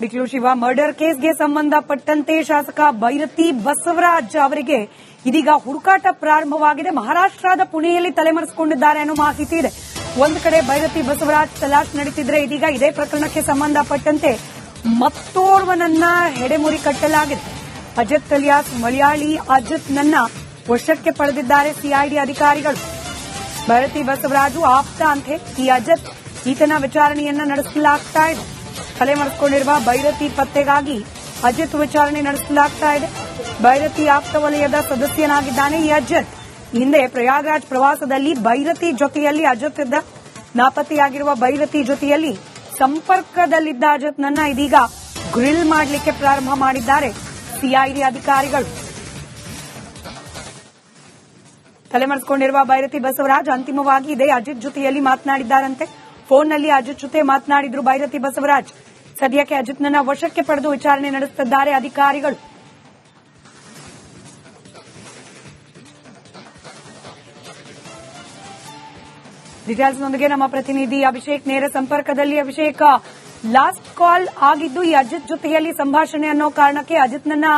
ಬಿಕ್ಲು Shiva murder ಕೇಸ್ಗೆ ಸಂಬಂಧಪಟ್ಟಂತೆ ಶಾಸಕ ಬೈರತಿ ಬಸವರಾಜ್ ಅವರಿಗೆ ಇದೀಗ ಹುಡುಕಾಟ ಪ್ರಾರಂಭವಾಗಿದೆ. ಮಹಾರಾಷ್ಟ್ರದ ಪುಣೆಯಲ್ಲಿ ತಲೆಮರೆಸಿಕೊಂಡಿದ್ದಾರೆ ಅನ್ನೋ ಮಾಹಿತಿ ಇದೆ. ಒಂದು ಕಡೆ ಬೈರತಿ ಬಸವರಾಜ್ ತಲಾಶ್ ನಡೆಸಿದ್ರೆ, ಇದೀಗ ಇದೇ ಪ್ರಕರಣಕ್ಕೆ ಸಂಬಂಧಪಟ್ಟಂತೆ ಮತ್ತೋರ್ವನನ್ನ ಹೆಡೆಮುರಿ ಕಟ್ಟಲಾಗಿದೆ. ಅಜಿತ್ ಅಲಿಯಾಸ್ ಮಲಯಾಳಿ ಅಜಿತ್ನನ್ನ ವಶಕ್ಕೆ ಪಡೆದಿದ್ದಾರೆ ಸಿಐಡಿ ಅಧಿಕಾರಿಗಳು. ಬೈರತಿ ಬಸವರಾಜು ಆಪ್ತ ಅಂತೆ ಈ ಅಜಿತ್, ಈತನ ವಿಚಾರಣೆಯನ್ನ ನಡೆಸಲಾಗ್ತಾ ಇದೆ. ತಲೆಮರೆಸಿಕೊಂಡಿರುವ ಬೈರತಿ ಪತ್ತೆಗಾಗಿ ಅಜಿತ್ ವಿಚಾರಣೆ ನಡೆಸಲಾಗ್ತಾ ಇದೆ. ಬೈರತಿ ಆಪ್ತ ವಲಯದ ಸದಸ್ಯನಾಗಿದ್ದಾನೆ ಈ ಅಜಿತ್. ಹಿಂದೆ ಪ್ರಯಾಗ್ರಾಜ್ ಪ್ರವಾಸದಲ್ಲಿ ಬೈರತಿ ಜೊತೆಯಲ್ಲಿ ಅಜಿತ್ ಇದ್ದ. ನಾಪತ್ತೆಯಾಗಿರುವ ಬೈರತಿ ಜೊತೆಯಲ್ಲಿ ಸಂಪರ್ಕದಲ್ಲಿದ್ದ ಅಜಿತ್ನನ್ನ ಇದೀಗ ಗ್ರಿಲ್ ಮಾಡಲಿಕ್ಕೆ ಪ್ರಾರಂಭ ಮಾಡಿದ್ದಾರೆ ಸಿಐಡಿ ಅಧಿಕಾರಿಗಳು. ತಲೆಮರೆಸಿಕೊಂಡಿರುವ ಬೈರತಿ ಬಸವರಾಜ್ ಅಂತಿಮವಾಗಿ ಇದೇ ಅಜಿತ್ ಜೊತೆಯಲ್ಲಿ ಮಾತನಾಡಿದ್ದಾರಂತೆ. ಫೋನ್ನಲ್ಲಿ ಅಜಿತ್ ಜೊತೆ ಮಾತನಾಡಿದ್ರು ಬೈರತಿ ಬಸವರಾಜ್. ಸದ್ಯಕ್ಕೆ ಅಜಿತ್ನನ್ನ ವಶಕ್ಕೆ ಪಡೆದು ವಿಚಾರಣೆ ನಡೆಸುತ್ತಿದ್ದಾರೆ ಅಧಿಕಾರಿಗಳು. ಡೀಟೇಲ್ಸ್ನೊಂದಿಗೆ ನಮ್ಮ ಪ್ರತಿನಿಧಿ ಅಭಿಷೇಕ್ ನೇರ ಸಂಪರ್ಕದಲ್ಲಿ. ಅಭಿಷೇಕ್, ಲಾಸ್ಟ್ ಕಾಲ್ ಆಗಿದ್ದು ಈ ಅಜಿತ್ ಜೊತೆಯಲ್ಲಿ ಸಂಭಾಷಣೆ ಅನ್ನೋ ಕಾರಣಕ್ಕೆ ಅಜಿತ್ನನ್ನ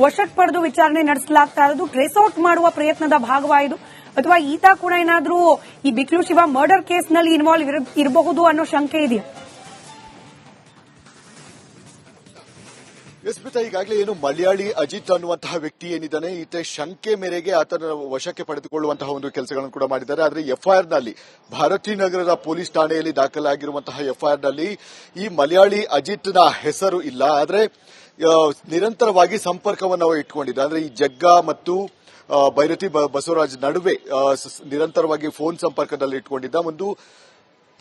ವಶಕ್ಕೆ ಪಡೆದು ವಿಚಾರಣೆ ನಡೆಸಲಾಗ್ತಾ ಇರೋದು. ಟ್ರೇಸ್ ಔಟ್ ಮಾಡುವ ಪ್ರಯತ್ನದ ಭಾಗವಾಯಿತು ಅಥವಾ ಈತ ಕೂಡ ಏನಾದರೂ ಈ ಬಿಕ್ಲು ಶಿವ ಮರ್ಡರ್ ಕೇಸ್ನಲ್ಲಿ ಇನ್ವಾಲ್ವ್ ಇರಬಹುದು ಅನ್ನೋ ಶಂಕೆ ಇದೆಯಾ? ಸ್ಮಿತಾ, ಈಗಾಗಲೇ ಏನು ಮಲಯಾಳಿ ಅಜಿತ್ ಅನ್ನುವಂತಹ ವ್ಯಕ್ತಿ ಏನಿದ್ದಾನೆ, ಈತ ಶಂಕೆ ಮೇರೆಗೆ ಆತನ ವಶಕ್ಕೆ ಪಡೆದುಕೊಳ್ಳುವಂತಹ ಒಂದು ಕೆಲಸಗಳನ್ನು ಕೂಡ ಮಾಡಿದ್ದಾರೆ. ಆದರೆ ಎಫ್ಐಆರ್ ನಲ್ಲಿ ಭಾರತೀನಗರದ ಪೊಲೀಸ್ ಠಾಣೆಯಲ್ಲಿ ದಾಖಲಾಗಿರುವಂತಹ ಎಫ್ಐಆರ್ ನಲ್ಲಿ ಈ ಮಲಯಾಳಿ ಅಜಿತ್ನ ಹೆಸರು ಇಲ್ಲ. ಆದರೆ ನಿರಂತರವಾಗಿ ಸಂಪರ್ಕವನ್ನು ಇಟ್ಕೊಂಡಿದ್ದ. ಅಂದ್ರೆ ಈ ಜಗ್ಗಾ ಮತ್ತು ಬೈರತಿ ಬಸವರಾಜ್ ನಡುವೆ ನಿರಂತರವಾಗಿ ಫೋನ್ ಸಂಪರ್ಕದಲ್ಲಿ ಇಟ್ಕೊಂಡಿದ್ದ. ಒಂದು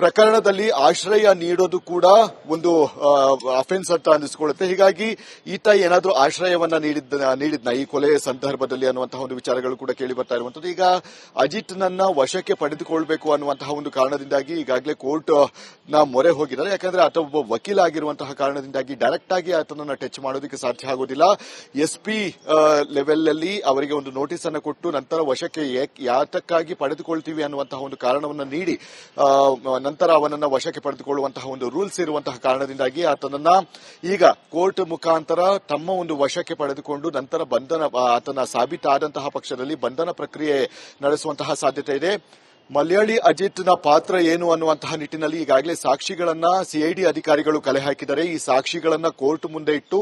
ಪ್ರಕರಣದಲ್ಲಿ ಆಶ್ರಯ ನೀಡೋದು ಕೂಡ ಒಂದು ಅಫೆನ್ಸ್ ಅಂತ ಅನ್ನಿಸ್ಕೊಳ್ಳುತ್ತೆ. ಹೀಗಾಗಿ ಈತ ಏನಾದರೂ ಆಶ್ರಯವನ್ನ ನೀಡಿದ್ನ ಈ ಕೊಲೆ ಸಂದರ್ಭದಲ್ಲಿ ಅನ್ನುವಂತಹ ಒಂದು ವಿಚಾರಗಳು ಕೂಡ ಕೇಳಿ ಬರ್ತಾ ಇರುವಂತದ್ದು. ಈಗ ಅಜಿತ್ ನನ್ನ ವಶಕ್ಕೆ ಪಡೆದುಕೊಳ್ಬೇಕು ಅನ್ನುವಂತಹ ಒಂದು ಕಾರಣದಿಂದಾಗಿ ಈಗಾಗಲೇ ಕೋರ್ಟ್ ನ ಮೊರೆ ಹೋಗಿದ್ದಾರೆ. ಯಾಕಂದ್ರೆ ಆತ ಒಬ್ಬ ವಕೀಲ ಆಗಿರುವಂತಹ ಕಾರಣದಿಂದಾಗಿ ಡೈರೆಕ್ಟ್ ಆಗಿ ಆತನನ್ನ ಟಚ್ ಮಾಡೋದಕ್ಕೆ ಸಾಧ್ಯ ಆಗೋದಿಲ್ಲ. ಎಸ್ಪಿ ಲೆವೆಲ್ ಅಲ್ಲಿ ಅವರಿಗೆ ಒಂದು ನೋಟಿಸ್ ಅನ್ನು ಕೊಟ್ಟು ನಂತರ ವಶಕ್ಕೆ ಯಾತಕ್ಕಾಗಿ ಪಡೆದುಕೊಳ್ತೀವಿ ಅನ್ನುವಂತಹ ಒಂದು ಕಾರಣವನ್ನು ನೀಡಿ ನಂತರ ಅವನನ್ನ ವಶಕ್ಕೆ ಪಡೆದುಕೊಳ್ಳುವಂತಹ ಒಂದು ರೂಲ್ಸ್ ಇರುವಂತಹ ಕಾರಣದಿಂದಾಗಿ ಆತನನ್ನ ಈಗ ಕೋರ್ಟ್ ಮುಖಾಂತರ ತಮ್ಮ ಒಂದು ವಶಕ್ಕೆ ಪಡೆದುಕೊಂಡು ನಂತರ ಆತನ ಸಾಬೀತಾದಂತಹ ಪಕ್ಷದಲ್ಲಿ ಬಂಧನ ಪ್ರಕ್ರಿಯೆ ನಡೆಸುವಂತಹ ಸಾಧ್ಯತೆ ಇದೆ. ಮಲಯಾಳಿ ಅಜಿತ್ನ ಪಾತ್ರ ಏನು ಅನ್ನುವಂತಹ ನಿಟ್ಟಿನಲ್ಲಿ ಈಗಾಗಲೇ ಸಾಕ್ಷಿಗಳನ್ನ ಸಿಐಡಿ ಅಧಿಕಾರಿಗಳು ಕಲೆ ಹಾಕಿದ್ದಾರೆ. ಈ ಸಾಕ್ಷಿಗಳನ್ನ ಕೋರ್ಟ್ ಮುಂದೆ ಇಟ್ಟು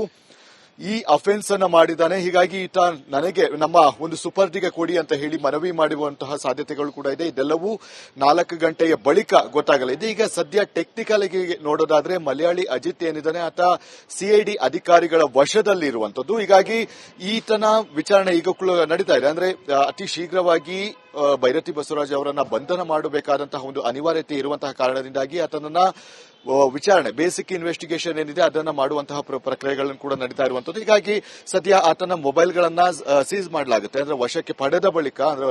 ಈ ಅಫೆನ್ಸ್ ಅನ್ನ ಮಾಡಿದ್ದಾನೆ, ಹೀಗಾಗಿ ಈತ ನನಗೆ ನಮ್ಮ ಒಂದು ಸುಪರ್ದಿಗೆ ಕೊಡಿ ಅಂತ ಹೇಳಿ ಮನವಿ ಮಾಡುವಂತಹ ಸಾಧ್ಯತೆಗಳು ಕೂಡ ಇದೆ. ಇದೆಲ್ಲವೂ 4 ಗಂಟೆಯ ಬಳಿಕ ಗೊತ್ತಾಗಲಿದೆ. ಈಗ ಸದ್ಯ ಟೆಕ್ನಿಕಲ್ ಆಗಿ ನೋಡೋದಾದ್ರೆ ಮಲಯಾಳಿ ಅಜಿತ್ ಏನಿದ್ದಾನೆ ಆತ ಸಿಐಡಿ ಅಧಿಕಾರಿಗಳ ವಶದಲ್ಲಿ ಇರುವಂತದ್ದು. ಹೀಗಾಗಿ ಈತನ ವಿಚಾರಣೆ ಈಗ ನಡೀತಾ ಇದೆ. ಅಂದ್ರೆ ಅತಿ ಶೀಘ್ರವಾಗಿ ಬೈರತಿ ಬಸವರಾಜ್ ಅವರನ್ನ ಬಂಧನ ಮಾಡಬೇಕಾದಂತಹ ಒಂದು ಅನಿವಾರ್ಯತೆ ಇರುವಂತಹ ಕಾರಣದಿಂದಾಗಿ ಆತನನ್ನ ವಿಚಾರಣೆ ಬೇಸಿಕ್ ಇನ್ವೆಸ್ಟಿಗೇಷನ್ ಏನಿದೆ ಅದನ್ನ ಮಾಡುವಂತಹ ಪ್ರಕ್ರಿಯೆಗಳನ್ನು ಕೂಡ ನಡೀತಾ ಇರುವಂತದ್ದು. ಹೀಗಾಗಿ ಸದ್ಯ ಆತನ ಮೊಬೈಲ್ಗಳನ್ನ ಸೀಸ್ ಮಾಡಲಾಗುತ್ತೆ. ಅಂದ್ರೆ ವಶಕ್ಕೆ ಪಡೆದ ಬಳಿಕ ಅಂದ್ರೆ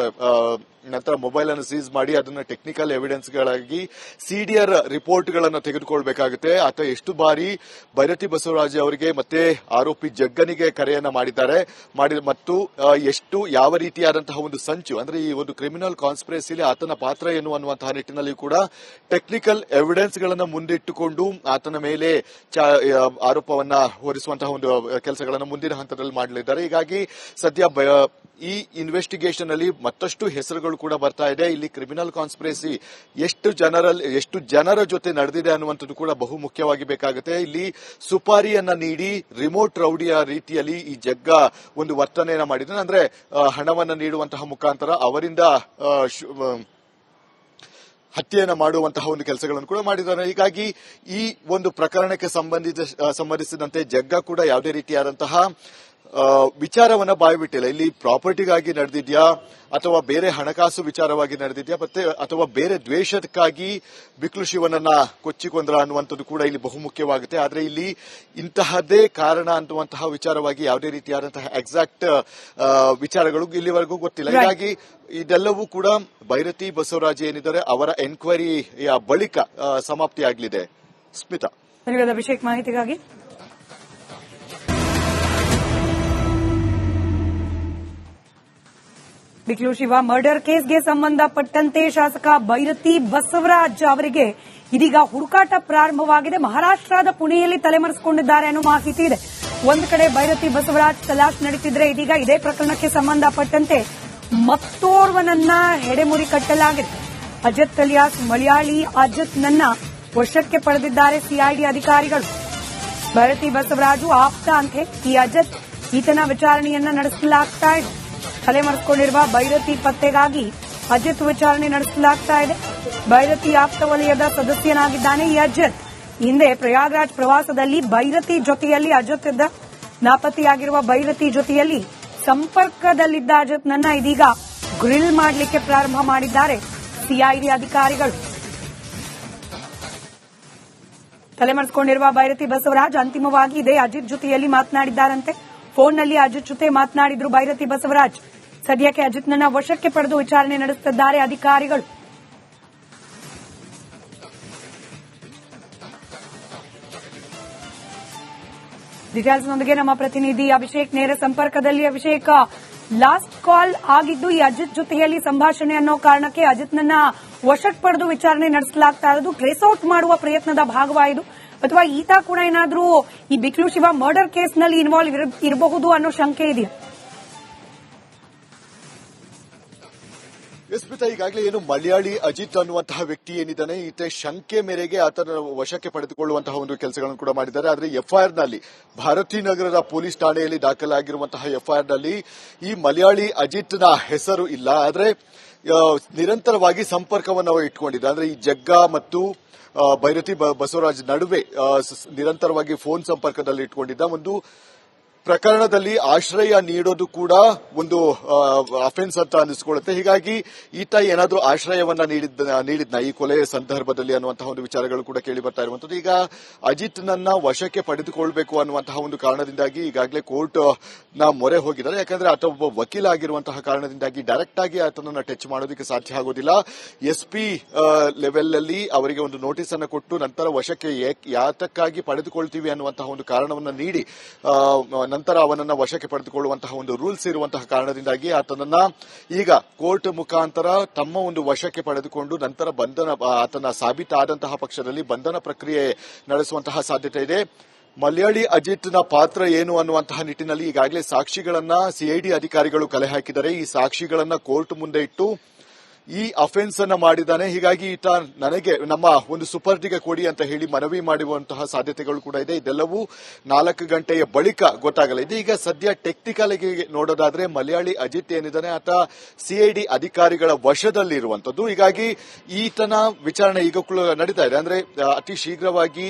ನಂತರ ಮೊಬೈಲ್ ಅನ್ನು ಸೀಸ್ ಮಾಡಿ ಅದನ್ನ ಟೆಕ್ನಿಕಲ್ ಎವಿಡೆನ್ಸ್ ಗಳಾಗಿ ಸಿಡಿಆರ್ ರಿಪೋರ್ಟ್ ಗಳನ್ನು ತೆಗೆದುಕೊಳ್ಬೇಕಾಗುತ್ತೆ. ಆತ ಎಷ್ಟು ಬಾರಿ ಬೈರತಿ ಬಸವರಾಜ್ ಅವರಿಗೆ ಮತ್ತೆ ಆರೋಪಿ ಜಗ್ಗನಿಗೆ ಕರೆಯನ್ನ ಮಾಡಿದ್ದಾರೆ ಮತ್ತು ಎಷ್ಟು ಯಾವ ರೀತಿಯಾದಂತಹ ಒಂದು ಸಂಚು ಅಂದ್ರೆ ಈ ಒಂದು ಕ್ರಿಮಿನಲ್ ಕಾನ್ಸ್ಪಿರಸಿಲಿ ಆತನ ಪಾತ್ರ ಏನು ಅನ್ನುವಂತಹ ನಿಟ್ಟಿನಲ್ಲಿ ಕೂಡ ಟೆಕ್ನಿಕಲ್ ಎವಿಡೆನ್ಸ್ ಗಳನ್ನ ಮುಂದಿಟ್ಟುಕೊಂಡು ಆತನ ಮೇಲೆ ಆರೋಪವನ್ನ ಹೊರಿಸುವಂತಹ ಒಂದು ಕೆಲಸಗಳನ್ನು ಮುಂದಿನ ಹಂತದಲ್ಲಿ ಮಾಡಲಿದ್ದಾರೆ. ಹೀಗಾಗಿ ಸದ್ಯ ಈ ಇನ್ವೆಸ್ಟಿಗೇಷನ್ ಅಲ್ಲಿ ಮತ್ತಷ್ಟು ಹೆಸರುಗಳು ಕೂಡ ಬರ್ತಾ ಇದೆ. ಇಲ್ಲಿ ಕ್ರಿಮಿನಲ್ ಕಾನ್ಸ್ಪಿರಸಿ ಎಷ್ಟು ಜನರ ಜೊತೆ ನಡೆದಿದೆ ಅನ್ನುವಂಥದ್ದು ಕೂಡ ಬಹು ಮುಖ್ಯವಾಗಿ ಬೇಕಾಗುತ್ತೆ. ಇಲ್ಲಿ ಸುಪಾರಿಯನ್ನ ನೀಡಿ ರಿಮೋಟ್ ರೌಡಿಯ ರೀತಿಯಲ್ಲಿ ಈ ಜಗ್ಗ ಒಂದು ವರ್ತನೆಯನ್ನ ಮಾಡಿದ್ದಾನೆ. ಅಂದ್ರೆ ಹಣವನ್ನ ನೀಡುವಂತಹ ಮುಖಾಂತರ ಅವರಿಂದ ಹತ್ಯೆಯನ್ನು ಮಾಡುವಂತಹ ಒಂದು ಕೆಲಸಗಳನ್ನು ಕೂಡ ಮಾಡಿದ್ದಾರೆ. ಹೀಗಾಗಿ ಈ ಒಂದು ಪ್ರಕರಣಕ್ಕೆ ಸಂಬಂಧಿಸಿದಂತೆ ಜಗ್ಗ ಕೂಡ ಯಾವುದೇ ರೀತಿಯಾದಂತಹ ವಿಚಾರವನ್ನ ಬಾಯ್ಬಿಟ್ಟಿಲ್ಲ. ಇಲ್ಲಿ ಪ್ರಾಪರ್ಟಿಗಾಗಿ ನಡೆದಿದ್ಯಾ ಅಥವಾ ಬೇರೆ ಹಣಕಾಸು ವಿಚಾರವಾಗಿ ನಡೆದಿದ್ಯಾ ಮತ್ತೆ ಅಥವಾ ಬೇರೆ ದ್ವೇಷಕ್ಕಾಗಿ ಬಿಕ್ಲು ಶಿವನನ್ನ ಕೊಚ್ಚಿಕೊಂಡ್ರ ಅನ್ನುವಂಥದ್ದು ಕೂಡ ಇಲ್ಲಿ ಬಹುಮುಖ್ಯವಾಗುತ್ತೆ. ಆದ್ರೆ ಇಲ್ಲಿ ಇಂತಹದ್ದೇ ಕಾರಣ ಅನ್ನುವಂತಹ ವಿಚಾರವಾಗಿ ಯಾವುದೇ ರೀತಿಯಾದಂತಹ ಎಕ್ಸಾಕ್ಟ್ ವಿಚಾರಗಳು ಇಲ್ಲಿವರೆಗೂ ಗೊತ್ತಿಲ್ಲ. ಹೀಗಾಗಿ ಇದೆಲ್ಲವೂ ಕೂಡ ಬೈರತಿ ಬಸವರಾಜ್ ಏನಿದ್ದಾರೆ ಅವರ ಎನ್ಕ್ವೈರಿಯ ಬಳಿಕ ಸಮಾಪ್ತಿಯಾಗಲಿದೆ. ಸ್ಮಿತಾ, ಧನ್ಯವಾದ ಅಭಿಷೇಕ್ ಮಾಹಿತಿಗಾಗಿ. ಬಿಕ್ಲು ಶಿವ ಮರ್ಡರ್ ಕೇಸ್ಗೆ ಸಂಬಂಧಪಟ್ಟಂತೆ ಶಾಸಕ ಬೈರತಿ ಬಸವರಾಜ್ ಅವರಿಗೆ ಇದೀಗ ಹುಡುಕಾಟ ಪ್ರಾರಂಭವಾಗಿದೆ. ಮಹಾರಾಷ್ಟ್ರದ ಪುಣೆಯಲ್ಲಿ ತಲೆಮರೆಸಿಕೊಂಡಿದ್ದಾರೆ ಅನ್ನೋ ಮಾಹಿತಿ ಇದೆ. ಒಂದು ಕಡೆ ಭೈರತಿ ಬಸವರಾಜ್ ತಲಾಶ್ ನಡೀತಿದ್ರೆ, ಇದೀಗ ಇದೇ ಪ್ರಕರಣಕ್ಕೆ ಸಂಬಂಧಪಟ್ಟಂತೆ ಮತ್ತೋರ್ವನನ್ನ ಹೆಡೆಮುರಿ ಕಟ್ಟಲಾಗಿದೆ. ಅಜಿತ್ ಅಲಿಯಾಸ್ ಮಲಯಾಳಿ ಅಜಿತ್ನನ್ನ ವಶಕ್ಕೆ ಪಡೆದಿದ್ದಾರೆ ಸಿಐಡಿ ಅಧಿಕಾರಿಗಳು. ಭೈರತಿ ಬಸವರಾಜು ಆಪ್ತ ಅಂತೆ ಈ ಅಜಿತ್, ಈತನ ವಿಚಾರಣೆಯನ್ನ ನಡೆಸಲಾಗ್ತಾ ಇದೆ. ತಲೆಮರೆಸಿಕೊಂಡಿರುವ ಭೈರತಿ ಪತ್ತೆಗಾಗಿ ಅಜಿತ್ ವಿಚಾರಣೆ ನಡೆಸಲಾಗ್ತಾ ಇದೆ. ಭೈರತಿ ಆಪ್ತ ವಲಯದ ಸದಸ್ಯನಾಗಿದ್ದಾನೆ ಈ ಅಜಿತ್. ಹಿಂದೆ ಪ್ರಯಾಗ್ರಾಜ್ ಪ್ರವಾಸದಲ್ಲಿ ಭೈರತಿ ಜೊತೆಯಲ್ಲಿ ಅಜಿತ್ ಇದ್ದ. ನಾಪತ್ತೆಯಾಗಿರುವ ಭೈರತಿ ಜೊತೆಯಲ್ಲಿ ಸಂಪರ್ಕದಲ್ಲಿದ್ದ ಅಜಿತ್ನನ್ನ ಇದೀಗ ಗ್ರಿಲ್ ಮಾಡಲಿಕ್ಕೆ ಪ್ರಾರಂಭ ಮಾಡಿದ್ದಾರೆ ಸಿಐಡಿ ಅಧಿಕಾರಿಗಳು. ತಲೆಮರೆಸಿಕೊಂಡಿರುವ ಭೈರತಿ ಬಸವರಾಜ್ ಅಂತಿಮವಾಗಿ ಇದೇ ಅಜಿತ್ ಜೊತೆಯಲ್ಲಿ ಮಾತನಾಡಿದ್ದಾರಂತೆ. ಫೋನ್ನಲ್ಲಿ ಅಜಿತ್ ಜೊತೆ ಮಾತನಾಡಿದ್ರು ಭೈರತಿ ಬಸವರಾಜ್. ಸದ್ಯಕ್ಕೆ ಅಜಿತ್ನನ್ನ ವಶಕ್ಕೆ ಪಡೆದು ವಿಚಾರಣೆ ನಡೆಸುತ್ತಿದ್ದಾರೆ ಅಧಿಕಾರಿಗಳು. ಡೀಟೇಲ್ಸ್ನೊಂದಿಗೆ ನಮ್ಮ ಪ್ರತಿನಿಧಿ ಅಭಿಷೇಕ್ ನೇರ ಸಂಪರ್ಕದಲ್ಲಿ. ಅಭಿಷೇಕ್, ಲಾಸ್ಟ್ ಕಾಲ್ ಆಗಿದ್ದು ಈ ಅಜಿತ್ ಜೊತೆಯಲ್ಲಿ ಸಂಭಾಷಣೆ ಅನ್ನೋ ಕಾರಣಕ್ಕೆ ಅಜಿತ್ನನ್ನ ವಶಕ್ಕೆ ಪಡೆದು ವಿಚಾರಣೆ ನಡೆಸಲಾಗ್ತಾ ಇರೋದು. ಟ್ರೇಸ್ ಔಟ್ ಮಾಡುವ ಪ್ರಯತ್ನದ ಭಾಗವಾಯಿತು ಅಥವಾ ಈತ ಕೂಡ ಏನಾದರೂ ಈ ಬಿಕ್ಲು ಶಿವ ಮರ್ಡರ್ ಕೇಸ್ನಲ್ಲಿ ಇನ್ವಾಲ್ವ್ ಇರಬಹುದು ಅನ್ನೋ ಶಂಕೆ ಇದೆಯಾ? ಸ್ಮಿತಾ, ಈಗಾಗಲೇ ಏನು ಮಲಯಾಳಿ ಅಜಿತ್ ಅನ್ನುವಂತಹ ವ್ಯಕ್ತಿ ಏನಿದ್ದಾನೆ, ಈತ ಶಂಕೆ ಮೇರೆಗೆ ಆತನ ವಶಕ್ಕೆ ಪಡೆದುಕೊಳ್ಳುವಂತಹ ಒಂದು ಕೆಲಸಗಳನ್ನು ಕೂಡ ಮಾಡಿದ್ದಾರೆ. ಆದರೆ ಎಫ್ಐಆರ್ ನಲ್ಲಿ ಭಾರತೀ ನಗರದ ಪೊಲೀಸ್ ಠಾಣೆಯಲ್ಲಿ ದಾಖಲಾಗಿರುವಂತಹ ಎಫ್ಐಆರ್ ನಲ್ಲಿ ಈ ಮಲಯಾಳಿ ಅಜಿತ್ನ ಹೆಸರು ಇಲ್ಲ. ಆದರೆ ನಿರಂತರವಾಗಿ ಸಂಪರ್ಕವನ್ನು ಇಟ್ಕೊಂಡಿದ್ದ. ಅಂದ್ರೆ ಈ ಜಗ್ಗಾ ಮತ್ತು ಭೈರತಿ ಬಸವರಾಜ್ ನಡುವೆ ನಿರಂತರವಾಗಿ ಫೋನ್ ಸಂಪರ್ಕದಲ್ಲಿ ಇಟ್ಕೊಂಡಿದ್ದ. ಒಂದು ಪ್ರಕರಣದಲ್ಲಿ ಆಶ್ರಯ ನೀಡೋದು ಕೂಡ ಒಂದು ಅಫೆನ್ಸ್ ಅಂತ ಅನಿಸ್ಕೊಳ್ಳುತ್ತೆ. ಹೀಗಾಗಿ ಈತ ಏನಾದರೂ ಆಶ್ರಯವನ್ನ ನೀಡಿದ್ನ ಈ ಕೊಲೆಯ ಸಂದರ್ಭದಲ್ಲಿ ಅನ್ನುವಂತಹ ಒಂದು ವಿಚಾರಗಳು ಕೂಡ ಕೇಳಿ ಬರ್ತಾ ಇರುವಂತದ್ದು. ಈಗ ಅಜಿತ್ ನನ್ನ ವಶಕ್ಕೆ ಪಡೆದುಕೊಳ್ಬೇಕು ಅನ್ನುವಂತಹ ಒಂದು ಕಾರಣದಿಂದಾಗಿ ಈಗಾಗಲೇ ಕೋರ್ಟ್ ನ ಮೊರೆ ಹೋಗಿದ್ದಾರೆ. ಯಾಕಂದ್ರೆ ಆತ ಒಬ್ಬ ವಕೀಲ ಆಗಿರುವಂತಹ ಕಾರಣದಿಂದಾಗಿ ಡೈರೆಕ್ಟ್ ಆಗಿ ಆತನನ್ನ ಟಚ್ ಮಾಡೋದಕ್ಕೆ ಸಾಧ್ಯ ಆಗೋದಿಲ್ಲ. ಎಸ್ಪಿ ಲೆವೆಲ್ ಅಲ್ಲಿ ಅವರಿಗೆ ಒಂದು ನೋಟಿಸ್ ಅನ್ನು ಕೊಟ್ಟು ನಂತರ ವಶಕ್ಕೆ ಯಾತಕ್ಕಾಗಿ ಪಡೆದುಕೊಳ್ತೀವಿ ಅನ್ನುವಂತಹ ಒಂದು ಕಾರಣವನ್ನ ನೀಡಿ ನಂತರ ಅವನನ್ನ ವಶಕ್ಕೆ ಪಡೆದುಕೊಳ್ಳುವಂತಹ ಒಂದು ರೂಲ್ಸ್ ಇರುವಂತಹ ಕಾರಣದಿಂದಾಗಿ ಆತನನ್ನ ಈಗ ಕೋರ್ಟ್ ಮುಖಾಂತರ ತಮ್ಮ ಒಂದು ವಶಕ್ಕೆ ಪಡೆದುಕೊಂಡು ನಂತರ ಆತನ ಸಾಬೀತಾದಂತಹ ಪಕ್ಷದಲ್ಲಿ ಬಂಧನ ಪ್ರಕ್ರಿಯೆ ನಡೆಸುವಂತಹ ಸಾಧ್ಯತೆ ಇದೆ. ಮಲಯಾಳಿ ಅಜಿತ್ನ ಪಾತ್ರ ಏನು ಅನ್ನುವಂತಹ ನಿಟ್ಟಿನಲ್ಲಿ ಈಗಾಗಲೇ ಸಾಕ್ಷಿಗಳನ್ನ ಸಿಐಡಿ ಅಧಿಕಾರಿಗಳು ಕಲೆ ಹಾಕಿದ್ದಾರೆ. ಈ ಸಾಕ್ಷಿಗಳನ್ನ ಕೋರ್ಟ್ ಮುಂದೆ ಇಟ್ಟು ಈ ಅಫೆನ್ಸ್ ಅನ್ನ ಮಾಡಿದ್ದಾನೆ, ಹೀಗಾಗಿ ಈತ ನನಗೆ ನಮ್ಮ ಒಂದು ಸುಪರ್ದಿಗೆ ಕೊಡಿ ಅಂತ ಹೇಳಿ ಮನವಿ ಮಾಡುವಂತಹ ಸಾಧ್ಯತೆಗಳು ಕೂಡ ಇದೆ. ಇದೆಲ್ಲವೂ 4 ಗಂಟೆಯ ಬಳಿಕ ಗೊತ್ತಾಗಲಿದೆ. ಈಗ ಸದ್ಯ ಟೆಕ್ನಿಕಲ್ ಆಗಿ ನೋಡೋದಾದ್ರೆ ಮಲಯಾಳಿ ಅಜಿತ್ ಏನಿದ್ದಾನೆ ಆತ ಸಿಐಡಿ ಅಧಿಕಾರಿಗಳ ವಶದಲ್ಲಿರುವಂತದ್ದು. ಹೀಗಾಗಿ ಈತನ ವಿಚಾರಣೆ ಈಗ ನಡೀತಾ ಇದೆ. ಅಂದ್ರೆ ಅತಿ ಶೀಘ್ರವಾಗಿ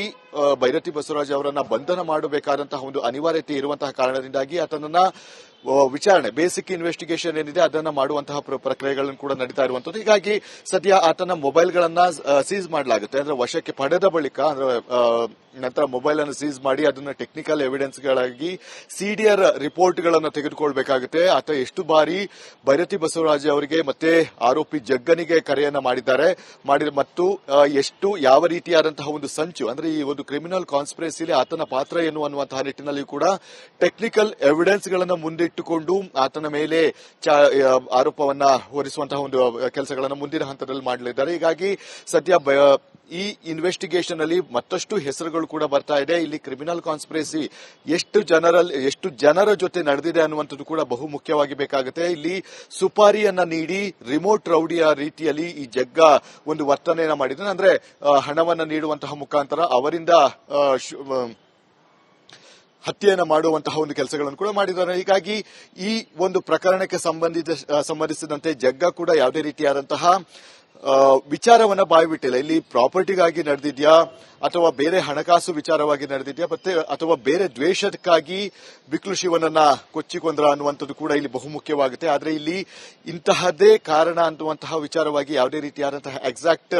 ಭೈರತಿ ಬಸವರಾಜ್ ಅವರನ್ನ ಬಂಧನ ಮಾಡಬೇಕಾದಂತಹ ಒಂದು ಅನಿವಾರ್ಯತೆ ಇರುವಂತಹ ಕಾರಣದಿಂದಾಗಿ ಆತನನ್ನ ವಿಚಾರಣೆ ಬೇಸಿಕ್ ಇನ್ವೆಸ್ಟಿಗೇಷನ್ ಏನಿದೆ ಅದನ್ನ ಮಾಡುವಂತಹ ಪ್ರಕ್ರಿಯೆಗಳನ್ನು ಕೂಡ ನಡೀತಾ ಇರುವಂತದ್ದು. ಹೀಗಾಗಿ ಸದ್ಯ ಆತನ ಮೊಬೈಲ್ಗಳನ್ನ ಸೀಸ್ ಮಾಡಲಾಗುತ್ತೆ. ಅಂದ್ರೆ ವಶಕ್ಕೆ ಪಡೆದ ಬಳಿಕ ಅಂದ್ರೆ ನಂತರ ಮೊಬೈಲ್ ಅನ್ನು ಸೀಸ್ ಮಾಡಿ ಅದನ್ನ ಟೆಕ್ನಿಕಲ್ ಎವಿಡೆನ್ಸ್ ಗಳಾಗಿ ಸಿಡಿಆರ್ ರಿಪೋರ್ಟ್ ಗಳನ್ನು ತೆಗೆದುಕೊಳ್ಬೇಕಾಗುತ್ತೆ. ಆತ ಎಷ್ಟು ಬಾರಿ ಭೈರತಿ ಬಸವರಾಜ್ ಅವರಿಗೆ ಮತ್ತೆ ಆರೋಪಿ ಜಗ್ಗನಿಗೆ ಕರೆಯನ್ನ ಮಾಡಿದ್ದಾರೆ ಮತ್ತು ಎಷ್ಟು ಯಾವ ರೀತಿಯಾದಂತಹ ಒಂದು ಸಂಚು ಅಂದ್ರೆ ಈ ಒಂದು ಕ್ರಿಮಿನಲ್ ಕಾನ್ಸ್ಪಿರಸಿಲಿ ಆತನ ಪಾತ್ರ ಏನು ಅನ್ನುವಂತಹ ನಿಟ್ಟಿನಲ್ಲಿ ಕೂಡ ಟೆಕ್ನಿಕಲ್ ಎವಿಡೆನ್ಸ್ ಗಳನ್ನ ಮುಂದಿಟ್ಟುಕೊಂಡು ಆತನ ಮೇಲೆ ಆರೋಪವನ್ನ ಹೊರಿಸುವಂತಹ ಒಂದು ಕೆಲಸಗಳನ್ನು ಮುಂದಿನ ಹಂತದಲ್ಲಿ ಮಾಡಲಿದ್ದಾರೆ. ಹೀಗಾಗಿ ಸದ್ಯ ಈ ಇನ್ವೆಸ್ಟಿಗೇಷನ್ ಅಲ್ಲಿ ಮತ್ತಷ್ಟು ಹೆಸರುಗಳು ಕೂಡ ಬರ್ತಾ ಇದೆ. ಇಲ್ಲಿ ಕ್ರಿಮಿನಲ್ ಕಾನ್ಸ್ಪಿರಸಿ ಎಷ್ಟು ಜನರ ಜೊತೆ ನಡೆದಿದೆ ಅನ್ನುವಂಥದ್ದು ಕೂಡ ಬಹು ಮುಖ್ಯವಾಗಿ ಬೇಕಾಗುತ್ತೆ. ಇಲ್ಲಿ ಸುಪಾರಿಯನ್ನ ನೀಡಿ ರಿಮೋಟ್ ರೌಡಿಯ ರೀತಿಯಲ್ಲಿ ಈ ಜಗ್ಗ ಒಂದು ವರ್ತನೆಯನ್ನ ಮಾಡಿದ್ದಾನೆ. ಅಂದ್ರೆ ಹಣವನ್ನ ನೀಡುವಂತಹ ಮುಖಾಂತರ ಅವರಿಂದ ಹತ್ಯೆಯನ್ನು ಮಾಡುವಂತಹ ಒಂದು ಕೆಲಸಗಳನ್ನು ಕೂಡ ಮಾಡಿದ್ದಾರೆ. ಹೀಗಾಗಿ ಈ ಒಂದು ಪ್ರಕರಣಕ್ಕೆ ಸಂಬಂಧಿಸಿದಂತೆ ಜಗ್ಗ ಕೂಡ ಯಾವುದೇ ರೀತಿಯಾದಂತಹ ವಿಚಾರವನ್ನ ಬಾಯ್ಬಿಟ್ಟಿಲ್ಲ. ಇಲ್ಲಿ ಪ್ರಾಪರ್ಟಿಗಾಗಿ ನಡೆದಿದ್ಯಾ ಅಥವಾ ಬೇರೆ ಹಣಕಾಸು ವಿಚಾರವಾಗಿ ನಡೆದಿದ್ಯಾ ಮತ್ತೆ ಅಥವಾ ಬೇರೆ ದ್ವೇಷಕ್ಕಾಗಿ ಬಿಕ್ಲು ಶಿವನನ್ನ ಕೊಚ್ಚಿಕೊಂಡ್ರ ಅನ್ನುವಂಥದ್ದು ಕೂಡ ಇಲ್ಲಿ ಬಹುಮುಖ್ಯವಾಗುತ್ತೆ. ಆದ್ರೆ ಇಲ್ಲಿ ಇಂತಹದ್ದೇ ಕಾರಣ ಅನ್ನುವಂತಹ ವಿಚಾರವಾಗಿ ಯಾವುದೇ ರೀತಿಯಾದಂತಹ ಎಕ್ಸಾಕ್ಟ್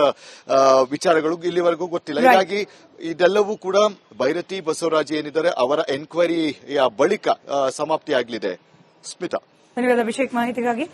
ವಿಚಾರಗಳು ಇಲ್ಲಿವರೆಗೂ ಗೊತ್ತಿಲ್ಲ. ಹೀಗಾಗಿ ಇದೆಲ್ಲವೂ ಕೂಡ ಭೈರತಿ ಬಸವರಾಜ್ ಏನಿದ್ದಾರೆ ಅವರ ಎನ್ಕ್ವೈರಿಯ ಬಳಿಕ ಸಮಾಪ್ತಿಯಾಗಲಿದೆ. ಸ್ಮಿತಾ, ಧನ್ಯವಾದ ಅಭಿಷೇಕ್ ಮಾಹಿತಿಗಾಗಿ.